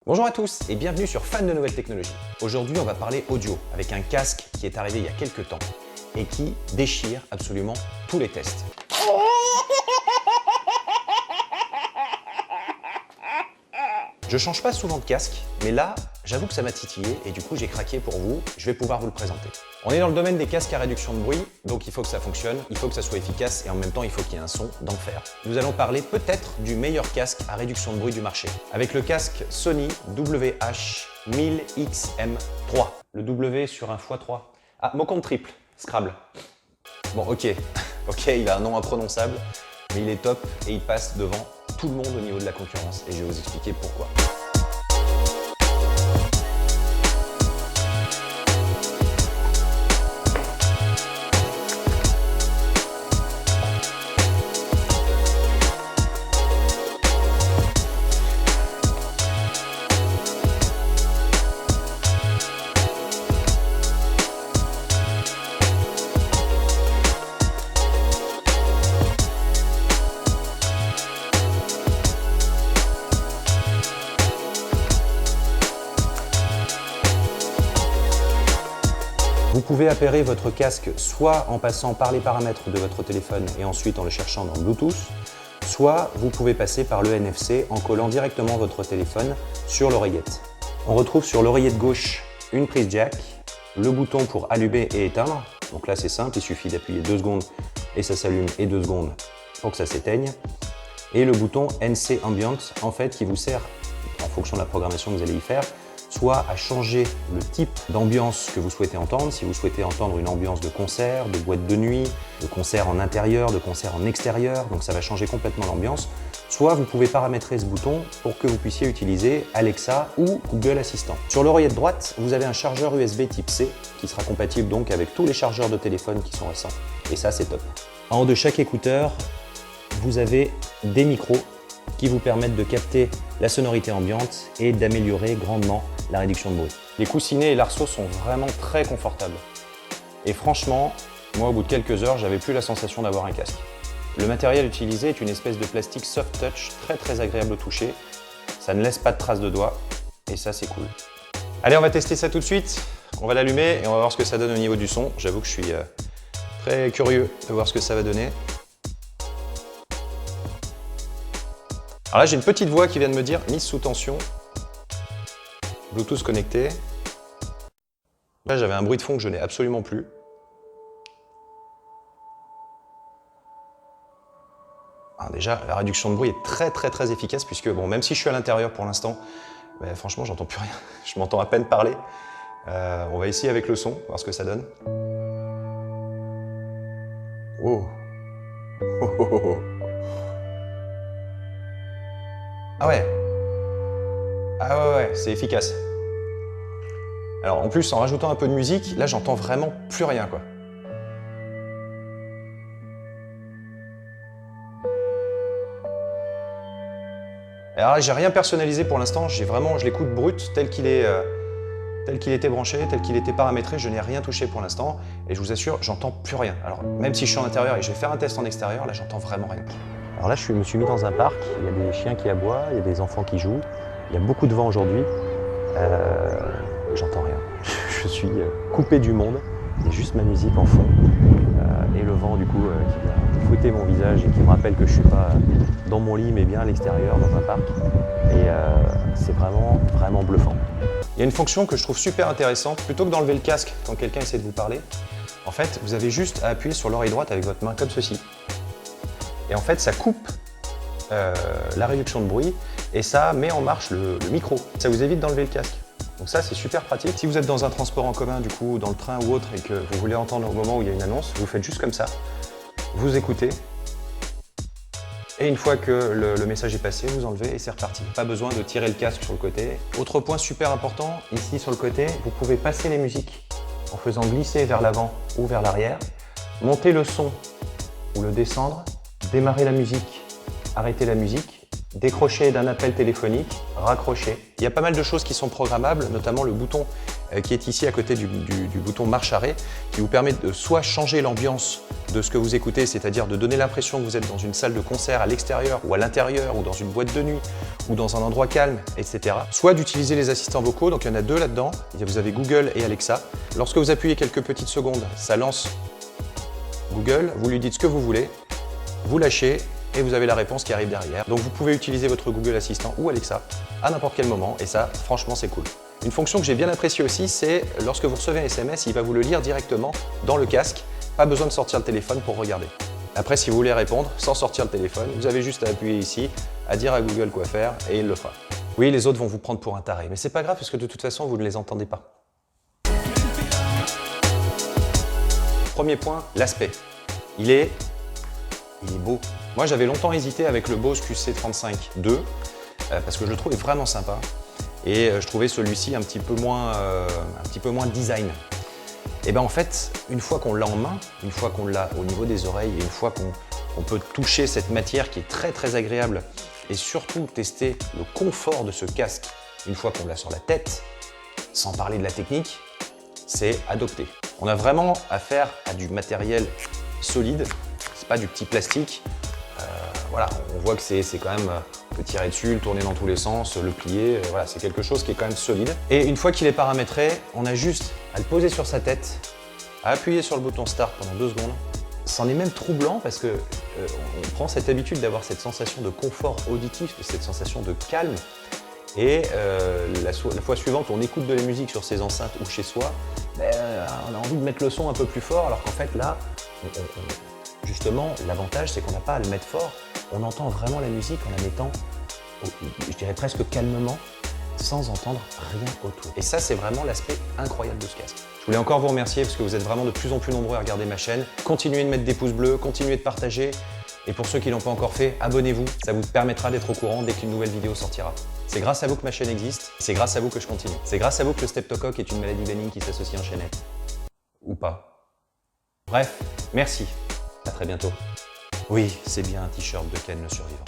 Bonjour à tous et bienvenue sur Fan de Nouvelles Technologies. Aujourd'hui, on va parler audio avec un casque qui est arrivé il y a quelques temps et qui déchire absolument tous les tests. Je change pas souvent de casque, mais là, j'avoue que ça m'a titillé et du coup, j'ai craqué pour vous. Je vais pouvoir vous le présenter. On est dans le domaine des casques à réduction de bruit, donc il faut que ça fonctionne, il faut que ça soit efficace et en même temps, il faut qu'il y ait un son d'enfer. Nous allons parler peut-être du meilleur casque à réduction de bruit du marché, avec le casque Sony WH-1000XM3. Le W sur un x3. Ah, mot compte triple, Scrabble. Bon, ok, il a un nom imprononçable, mais il est top et il passe devant tout le monde au niveau de la concurrence et je vais vous expliquer pourquoi. Vous pouvez appairer votre casque soit en passant par les paramètres de votre téléphone et ensuite en le cherchant dans Bluetooth, soit vous pouvez passer par le NFC en collant directement votre téléphone sur l'oreillette. On retrouve sur l'oreillette gauche une prise jack, le bouton pour allumer et éteindre. Donc là c'est simple, il suffit d'appuyer 2 secondes et ça s'allume et 2 secondes pour que ça s'éteigne. Et le bouton NC Ambient en fait qui vous sert, en fonction de la programmation que vous allez y faire, soit à changer le type d'ambiance que vous souhaitez entendre, si vous souhaitez entendre une ambiance de concert, de boîte de nuit, de concert en intérieur, de concert en extérieur, donc ça va changer complètement l'ambiance, soit vous pouvez paramétrer ce bouton pour que vous puissiez utiliser Alexa ou Google Assistant. Sur l'oreillette droite, vous avez un chargeur USB type C qui sera compatible donc avec tous les chargeurs de téléphone qui sont récents, et ça c'est top. En haut de chaque écouteur, vous avez des micros qui vous permettent de capter la sonorité ambiante et d'améliorer grandement la réduction de bruit. Les coussinets et l'arceau sont vraiment très confortables. Et franchement, moi au bout de quelques heures, j'avais plus la sensation d'avoir un casque. Le matériel utilisé est une espèce de plastique soft touch très agréable au toucher. Ça ne laisse pas de traces de doigts et ça c'est cool. Allez, on va tester ça tout de suite. On va l'allumer et on va voir ce que ça donne au niveau du son. J'avoue que je suis très curieux de voir ce que ça va donner. Alors là, j'ai une petite voix qui vient de me dire mise sous tension. Bluetooth connecté. Là, j'avais un bruit de fond que je n'ai absolument plus. Alors déjà, la réduction de bruit est très efficace puisque, bon, même si je suis à l'intérieur pour l'instant, franchement, j'entends plus rien. Je m'entends à peine parler. On va essayer avec le son, voir ce que ça donne. Oh. Ah ouais. Ah ouais, c'est efficace. Alors en plus, en rajoutant un peu de musique, là j'entends vraiment plus rien quoi. Alors là, j'ai rien personnalisé pour l'instant, je l'écoute brut tel qu'il était branché, tel qu'il était paramétré, je n'ai rien touché pour l'instant et je vous assure, j'entends plus rien. Alors même si je suis en intérieur et je vais faire un test en extérieur, là j'entends vraiment rien. Alors là, je me suis mis dans un parc, il y a des chiens qui aboient, il y a des enfants qui jouent, il y a beaucoup de vent aujourd'hui, j'entends rien. Je suis coupé du monde, il y a juste ma musique en fond et le vent du coup qui vient fouetter mon visage et qui me rappelle que je ne suis pas dans mon lit mais bien à l'extérieur, dans un parc. Et c'est vraiment bluffant. Il y a une fonction que je trouve super intéressante, plutôt que d'enlever le casque quand quelqu'un essaie de vous parler, en fait, vous avez juste à appuyer sur l'oreille droite avec votre main comme ceci. Et en fait, ça coupe la réduction de bruit et ça met en marche le micro. Ça vous évite d'enlever le casque. Donc ça, c'est super pratique. Si vous êtes dans un transport en commun, du coup, dans le train ou autre, et que vous voulez entendre au moment où il y a une annonce, vous faites juste comme ça, vous écoutez, et une fois que le message est passé, vous enlevez et c'est reparti. Pas besoin de tirer le casque sur le côté. Autre point super important, ici sur le côté, vous pouvez passer les musiques en faisant glisser vers l'avant ou vers l'arrière, monter le son ou le descendre, démarrer la musique, arrêter la musique, décrocher d'un appel téléphonique, raccrocher. Il y a pas mal de choses qui sont programmables, notamment le bouton qui est ici à côté du bouton marche-arrêt, qui vous permet de soit changer l'ambiance de ce que vous écoutez, c'est-à-dire de donner l'impression que vous êtes dans une salle de concert à l'extérieur ou à l'intérieur ou dans une boîte de nuit ou dans un endroit calme, etc. Soit d'utiliser les assistants vocaux, donc il y en a deux là-dedans. Vous avez Google et Alexa. Lorsque vous appuyez quelques petites secondes, ça lance Google, vous lui dites ce que vous voulez, vous lâchez et vous avez la réponse qui arrive derrière. Donc vous pouvez utiliser votre Google Assistant ou Alexa à n'importe quel moment et ça, franchement, c'est cool. Une fonction que j'ai bien appréciée aussi, c'est lorsque vous recevez un SMS, il va vous le lire directement dans le casque. Pas besoin de sortir le téléphone pour regarder. Après, si vous voulez répondre sans sortir le téléphone, vous avez juste à appuyer ici, à dire à Google quoi faire et il le fera. Oui, les autres vont vous prendre pour un taré, mais c'est pas grave parce que de toute façon, vous ne les entendez pas. Premier point, l'aspect. Il est beau. Moi, j'avais longtemps hésité avec le Bose QC35 II parce que je le trouvais vraiment sympa et je trouvais celui-ci un petit peu moins design. Et bien en fait, une fois qu'on l'a en main, une fois qu'on l'a au niveau des oreilles et une fois qu'on peut toucher cette matière qui est très très agréable et surtout tester le confort de ce casque une fois qu'on l'a sur la tête, sans parler de la technique, c'est adopté. On a vraiment affaire à du matériel solide, c'est pas du petit plastique. Voilà, on voit que c'est quand même, on peut tirer dessus, le tourner dans tous les sens, le plier, voilà, c'est quelque chose qui est quand même solide. Et une fois qu'il est paramétré, on a juste à le poser sur sa tête, à appuyer sur le bouton Start pendant 2 secondes. C'en est même troublant parce que on prend cette habitude d'avoir cette sensation de confort auditif, cette sensation de calme. Et la fois suivante, on écoute de la musique sur ses enceintes ou chez soi, on a envie de mettre le son un peu plus fort, alors qu'en fait là, justement, l'avantage c'est qu'on n'a pas à le mettre fort, on entend vraiment la musique en la mettant, je dirais presque calmement, sans entendre rien autour. Et ça, c'est vraiment l'aspect incroyable de ce casque. Je voulais encore vous remercier parce que vous êtes vraiment de plus en plus nombreux à regarder ma chaîne. Continuez de mettre des pouces bleus, continuez de partager. Et pour ceux qui ne l'ont pas encore fait, abonnez-vous. Ça vous permettra d'être au courant dès qu'une nouvelle vidéo sortira. C'est grâce à vous que ma chaîne existe. C'est grâce à vous que je continue. C'est grâce à vous que le streptocoque est une maladie bénigne qui s'associe en chaînette. Ou pas. Bref, merci. À très bientôt. Oui, c'est bien un t-shirt de Ken le survivant.